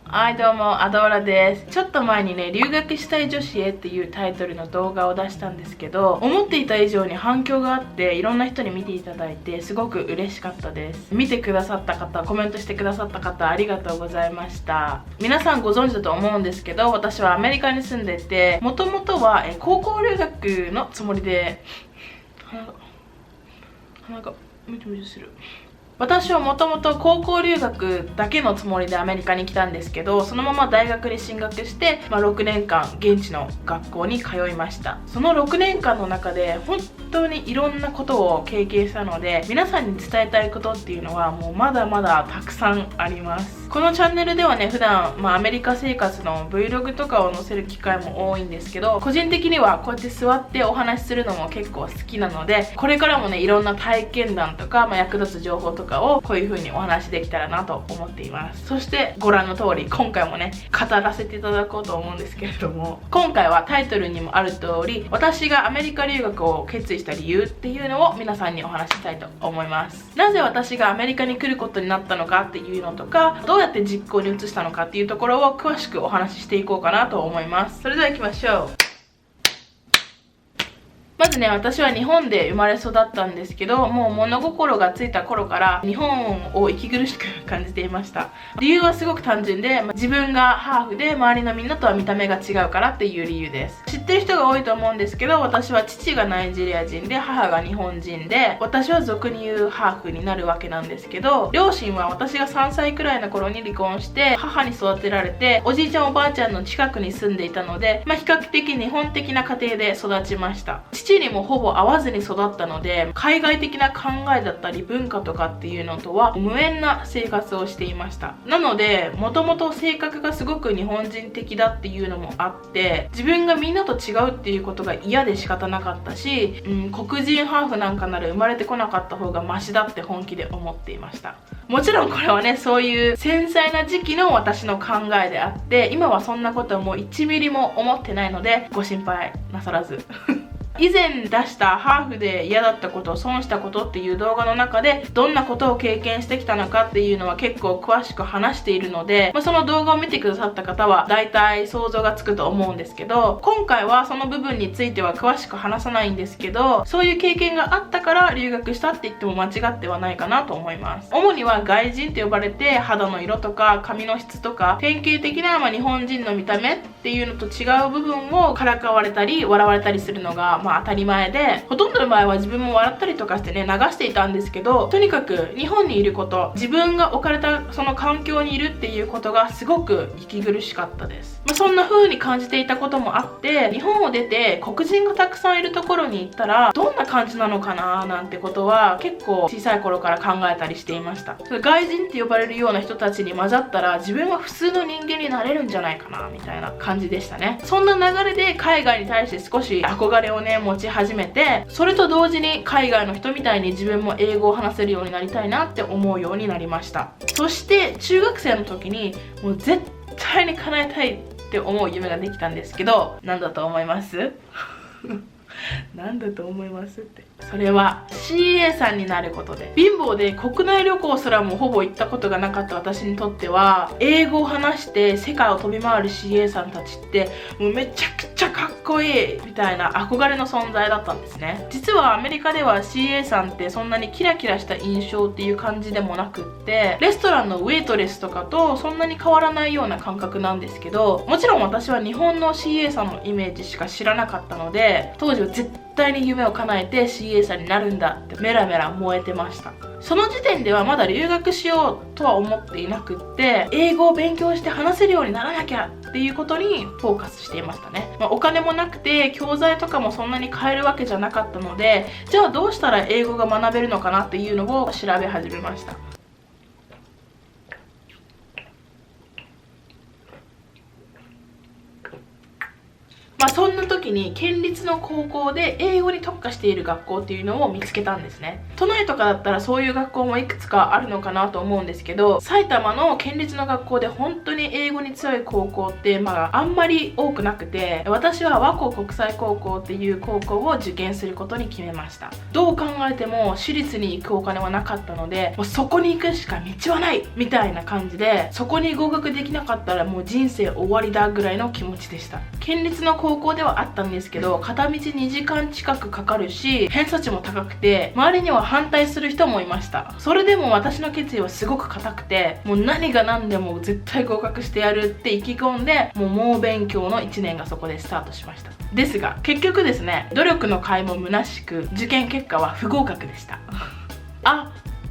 はい、どうも、アドーラです。ちょっと前にね、留学したい女子へっていうタイトルの動画を出したんですけど、思っていた以上に反響があって、いろんな人に見ていただいて、すごく嬉しかったです。見てくださった方、コメントしてくださった方、ありがとうございました。皆さんご存知だと思うんですけど、私はアメリカに住んでて、もともとは高校留学のつもりで、鼻がムチムチする。私はもともと高校留学だけのつもりでアメリカに来たんですけど、そのまま大学に進学して、6年間現地の学校に通いました。その6年間の中で本当にいろんなことを経験したので、皆さんに伝えたいことっていうのはもうまだまだたくさんあります。このチャンネルではね、普段、アメリカ生活の Vlog とかを載せる機会も多いんですけど、個人的にはこうやって座ってお話しするのも結構好きなので、これからもね、いろんな体験談とか、役立つ情報とかをこういう風にお話できたらなと思っています。そしてご覧の通り、今回もね、語らせていただこうと思うんですけれども、今回はタイトルにもある通り、私がアメリカ留学を決意した理由っていうのを皆さんにお話ししたいと思います。なぜ私がアメリカに来ることになったのかっていうのとか、どうやって実行に移したのかっていうところを詳しくお話ししていこうかなと思います。それでは行きましょう。まずね、私は日本で生まれ育ったんですけど、もう物心がついた頃から日本を息苦しく感じていました。理由はすごく単純で、自分がハーフで周りのみんなとは見た目が違うからっていう理由です。知ってる人が多いと思うんですけど、私は父がナイジェリア人で母が日本人で、私は俗に言うハーフになるわけなんですけど、両親は私が3歳くらいの頃に離婚して母に育てられて、おじいちゃんおばあちゃんの近くに住んでいたので、比較的日本的な家庭で育ちました。父にもほぼ会わずに育ったので、海外的な考えだったり文化とかっていうのとは無縁な生活をしていました。なので、もともと性格がすごく日本人的だっていうのもあって、自分がみんなと違うっていうことが嫌で仕方なかったし、黒人ハーフなんかなら生まれてこなかった方がマシだって本気で思っていました。もちろんこれはね、そういう繊細な時期の私の考えであって、今はそんなことはもう1ミリも思ってないので、ご心配なさらず。以前出したハーフで嫌だったこと、損したことっていう動画の中で、どんなことを経験してきたのかっていうのは結構詳しく話しているので、その動画を見てくださった方は大体想像がつくと思うんですけど、今回はその部分については詳しく話さないんですけど、そういう経験があったから留学したって言っても間違ってはないかなと思います。主には外人って呼ばれて、肌の色とか髪の質とか典型的な日本人の見た目っていうのと違う部分をからかわれたり笑われたりするのが当たり前で、ほとんどの場合は自分も笑ったりとかしてね、流していたんですけど、とにかく日本にいること、自分が置かれたその環境にいるっていうことがすごく息苦しかったです。そんな風に感じていたこともあって、日本を出て黒人がたくさんいるところに行ったらどんな感じなのかななんてことは結構小さい頃から考えたりしていました。外人って呼ばれるような人たちに混ざったら自分は普通の人間になれるんじゃないかなみたいな感じでしたね。そんな流れで海外に対して少し憧れをね持ち始めて、それと同時に海外の人みたいに自分も英語を話せるようになりたいなって思うようになりました。そして中学生の時にもう絶対に叶えたいって思う夢ができたんですけど、何だと思います何だと思いますって。それは CA さんになることで、貧乏で国内旅行すらもほぼ行ったことがなかった私にとっては、英語を話して世界を飛び回る CA さんたちってもうめちゃくちゃかっこいいみたいな憧れの存在だったんですね。実はアメリカでは CA さんってそんなにキラキラした印象っていう感じでもなくって、レストランのウェイトレスとかとそんなに変わらないような感覚なんですけど、もちろん私は日本の CA さんのイメージしか知らなかったので、当時は絶対に夢を叶えて CA さんになるんだってメラメラ燃えてました。その時点ではまだ留学しようとは思っていなくって、英語を勉強して話せるようにならなきゃっていうことにフォーカスしていましたね。お金もなくて教材とかもそんなに買えるわけじゃなかったので、じゃあどうしたら英語が学べるのかなっていうのを調べ始めました。そんな時に県立の高校で英語に特化している学校っていうのを見つけたんですね。都内とかだったらそういう学校もいくつかあるのかなと思うんですけど、埼玉の県立の学校で本当に英語に強い高校ってあんまり多くなくて、私は和光国際高校っていう高校を受験することに決めました。どう考えても私立に行くお金はなかったので、もうそこに行くしか道はないみたいな感じで、そこに合格できなかったらもう人生終わりだぐらいの気持ちでした。県立の高校ではあったんですけど、片道2時間近くかかるし、偏差値も高くて、周りには反対する人もいました。それでも私の決意はすごく固くて、もう何が何でも絶対合格してやるって意気込んで、猛勉強の1年がそこでスタートしました。ですが結局ですね、努力の甲斐も虚しく、受験結果は不合格でした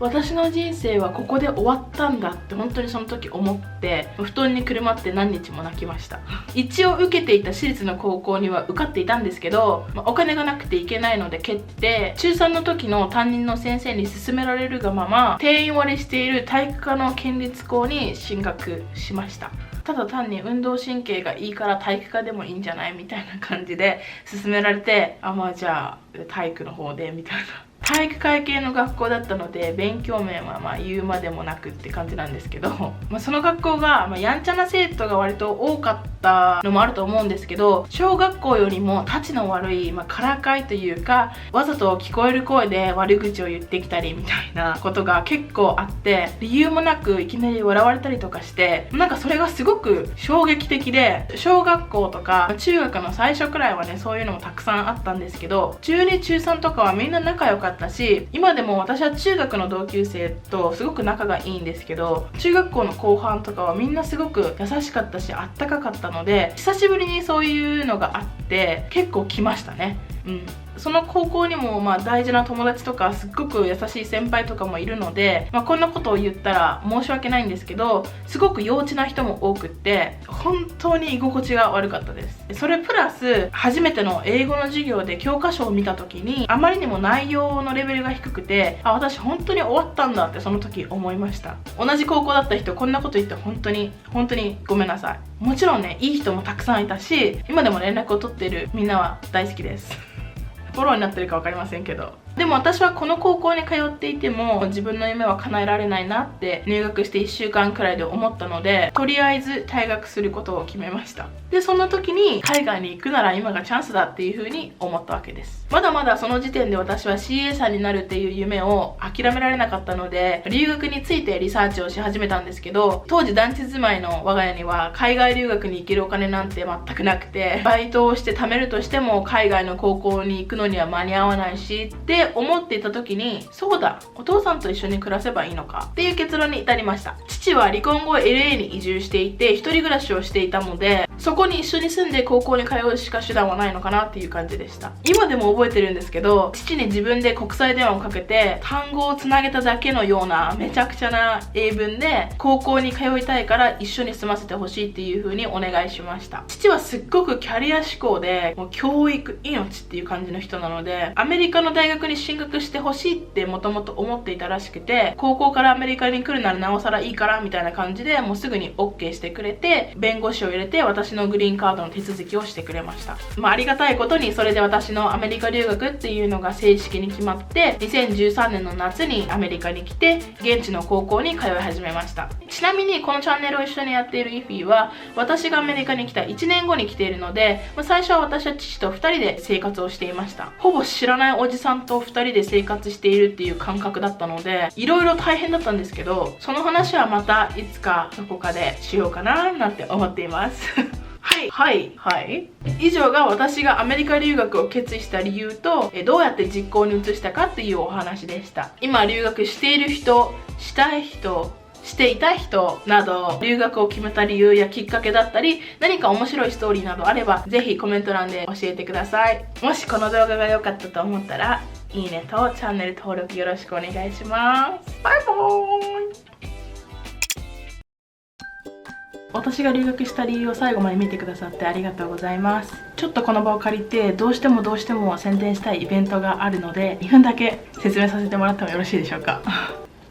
私の人生はここで終わったんだって本当にその時思って、布団にくるまって何日も泣きました。一応受けていた私立の高校には受かっていたんですけど、お金がなくていけないので蹴って、中3の時の担任の先生に勧められるがまま、定員割れしている体育科の県立校に進学しました。ただ単に運動神経がいいから体育科でもいいんじゃないみたいな感じで勧められて、じゃあ体育の方でみたいな。体育会系の学校だったので、勉強面は言うまでもなくって感じなんですけど、その学校がやんちゃな生徒が割と多かったのもあると思うんですけど、小学校よりもたちの悪い、からかいというか、わざと聞こえる声で悪口を言ってきたりみたいなことが結構あって、理由もなくいきなり笑われたりとかして、それがすごく衝撃的で、小学校とか中学の最初くらいはね、そういうのもたくさんあったんですけど、中2中3とかはみんな仲良かったし、今でも私は中学の同級生とすごく仲がいいんですけど、中学校の後半とかはみんなすごく優しかったし、あったかかったので、久しぶりにそういうのがあって結構来ましたね。その高校にも大事な友達とかすっごく優しい先輩とかもいるので、こんなことを言ったら申し訳ないんですけど、すごく幼稚な人も多くって本当に居心地が悪かったです。それプラス初めての英語の授業で教科書を見た時に、あまりにも内容のレベルが低くて、私本当に終わったんだってその時思いました。同じ高校だった人こんなこと言って本当にごめんなさい。もちろんね、いい人もたくさんいたし、今でも連絡を取っているみんなは大好きです。フォローになってるか分かりませんけど、でも私はこの高校に通っていても自分の夢は叶えられないなって入学して1週間くらいで思ったので、とりあえず退学することを決めました。でそんな時に海外に行くなら今がチャンスだっていう風に思ったわけです。まだまだその時点で私は CA さんになるっていう夢を諦められなかったので、留学についてリサーチをし始めたんですけど、当時団地住まいの我が家には海外留学に行けるお金なんて全くなくて、バイトをして貯めるとしても海外の高校に行くのには間に合わないしって思っていた時に、そうだ、お父さんと一緒に暮らせばいいのかっていう結論に至りました。父は離婚後 LA に移住していて一人暮らしをしていたので、そこに一緒に住んで高校に通うしか手段はないのかなっていう感じでした。今でも覚えてるんですけど、父に自分で国際電話をかけて単語をつなげただけのようなめちゃくちゃな英文で、高校に通いたいから一緒に住ませてほしいっていう風にお願いしました。父はすっごくキャリア志向で、もう教育命っていう感じの人なので、アメリカの大学に進学してほしいってもともと思っていたらしくて、高校からアメリカに来るならなおさらいいからみたいな感じで、もうすぐに OK してくれて、弁護士を入れて私のグリーンカードの手続きをしてくれました。ありがたいことにそれで私のアメリカ留学っていうのが正式に決まって、2013年の夏にアメリカに来て現地の高校に通い始めました。ちなみにこのチャンネルを一緒にやっているイフィは、私がアメリカに来た1年後に来ているので、最初は私は父と2人で生活をしていました。ほぼ知らないおじさんと2人で生活しているっていう感覚だったので、いろいろ大変だったんですけど、その話はまたいつかどこかでしようかななんて思っていますはい。以上が私がアメリカ留学を決意した理由と、どうやって実行に移したかっていうお話でした。今留学している人、したい人、していた人など、留学を決めた理由やきっかけだったり、何か面白いストーリーなどあれば、ぜひコメント欄で教えてください。もしこの動画が良かったと思ったら、いいねとチャンネル登録よろしくお願いします。バイバーイ。私が留学した理由を最後まで見てくださってありがとうございます。ちょっとこの場を借りてどうしても宣伝したいイベントがあるので、2分だけ説明させてもらってもよろしいでしょうか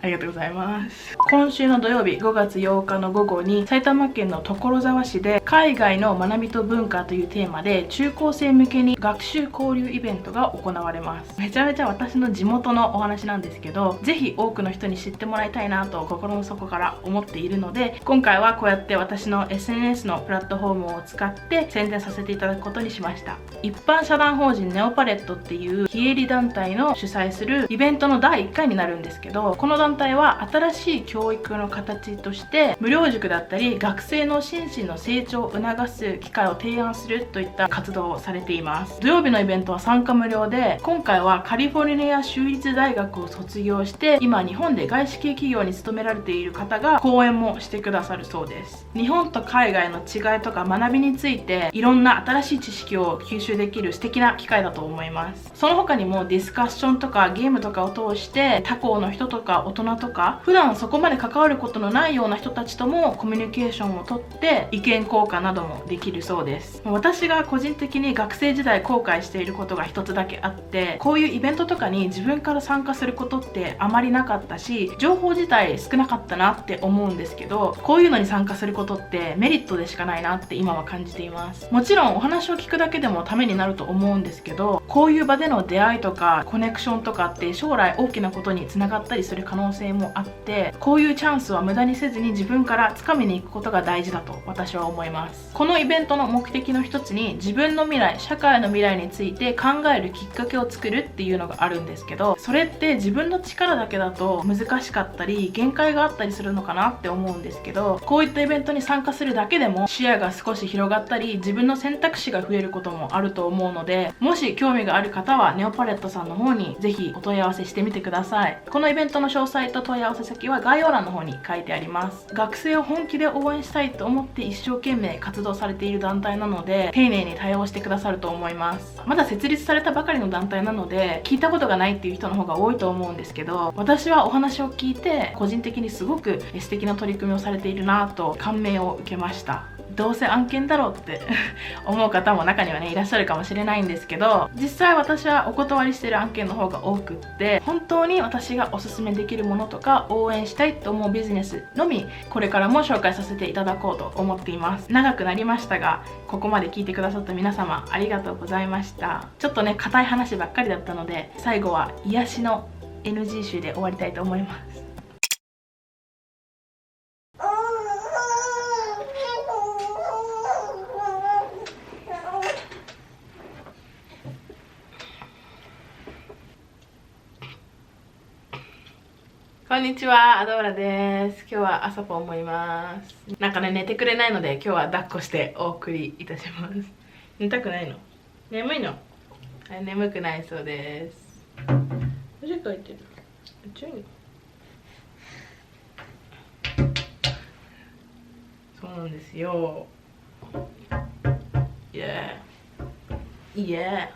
ありがとうございます。今週の土曜日5月8日の午後に埼玉県の所沢市で海外の学びと文化というテーマで中高生向けに学習交流イベントが行われます。めちゃめちゃ私の地元のお話なんですけど、ぜひ多くの人に知ってもらいたいなと心の底から思っているので、今回はこうやって私の SNS のプラットフォームを使って宣伝させていただくことにしました。一般社団法人ネオパレットっていう非営利団体の主催するイベントの第1回になるんですけど、この団体は新しい教育の形として無料塾だったり学生の心身の成長を促す機会を提案するといった活動をされています。土曜日のイベントは参加無料で、今回はカリフォルニア州立大学を卒業して今日本で外資系企業に勤められている方が講演もしてくださるそうです。日本と海外の違いとか学びについていろんな新しい知識を吸収できる素敵な機会だと思います。その他にもディスカッションとかゲームとかを通して他校の人とか大人とか普段そこまで関わることのないような人たちともコミュニケーションをとって意見交換などもできるそうです。私が個人的に学生時代後悔していることが一つだけあって、こういうイベントとかに自分から参加することってあまりなかったし、情報自体少なかったなって思うんですけど、こういうのに参加することってメリットでしかないなって今は感じています。もちろんお話を聞くだけでもためになると思うんですけど、こういう場での出会いとかコネクションとかって将来大きなことにつながったりする可能性もあって、こういうチャンスは無駄にせずに自分から掴みに行くことが大事だと私は思います。このイベントの目的の一つに自分の未来、社会の未来について考えるきっかけを作るっていうのがあるんですけど、それって自分の力だけだと難しかったり限界があったりするのかなって思うんですけど、こういったイベントに参加するだけでも視野が少し広がったり自分の選択肢が増えることもあると思うので、もし興味がある方はネオパレットさんの方にぜひお問い合わせしてみてください。このイベントの詳細と問い合わせ先は概要欄の方に書いてあります。学生を本気で応援したいと思って一生懸命活動されている団体なので、丁寧に対応してくださると思います。まだ設立されたばかりの団体なので聞いたことがないっていう人の方が多いと思うんですけど、私はお話を聞いて個人的にすごく素敵な取り組みをされているなと感銘を受けました。どうせ案件だろうって思う方も中にはねいらっしゃるかもしれないんですけど、実際私はお断りしてる案件の方が多くって、本当に私がおすすめできるものとか応援したいと思うビジネスのみこれからも紹介させていただこうと思っています。長くなりましたが、ここまで聞いてくださった皆様ありがとうございました。ちょっとね硬い話ばっかりだったので、最後は癒しの NG 集で終わりたいと思います。こんにちは、アドーラです。今日は朝と思います。なんかね、寝てくれないので今日は抱っこしてお送りいたします。寝たくないの？眠いの？はい、眠くないそうです。どれ書いてる？そうなんですよ。Yeah. Yeah.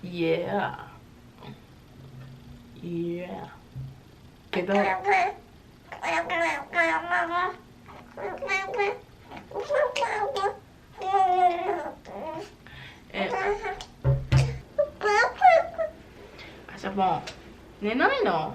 Yeah. Yeah.けどあしゃぽん寝ないの？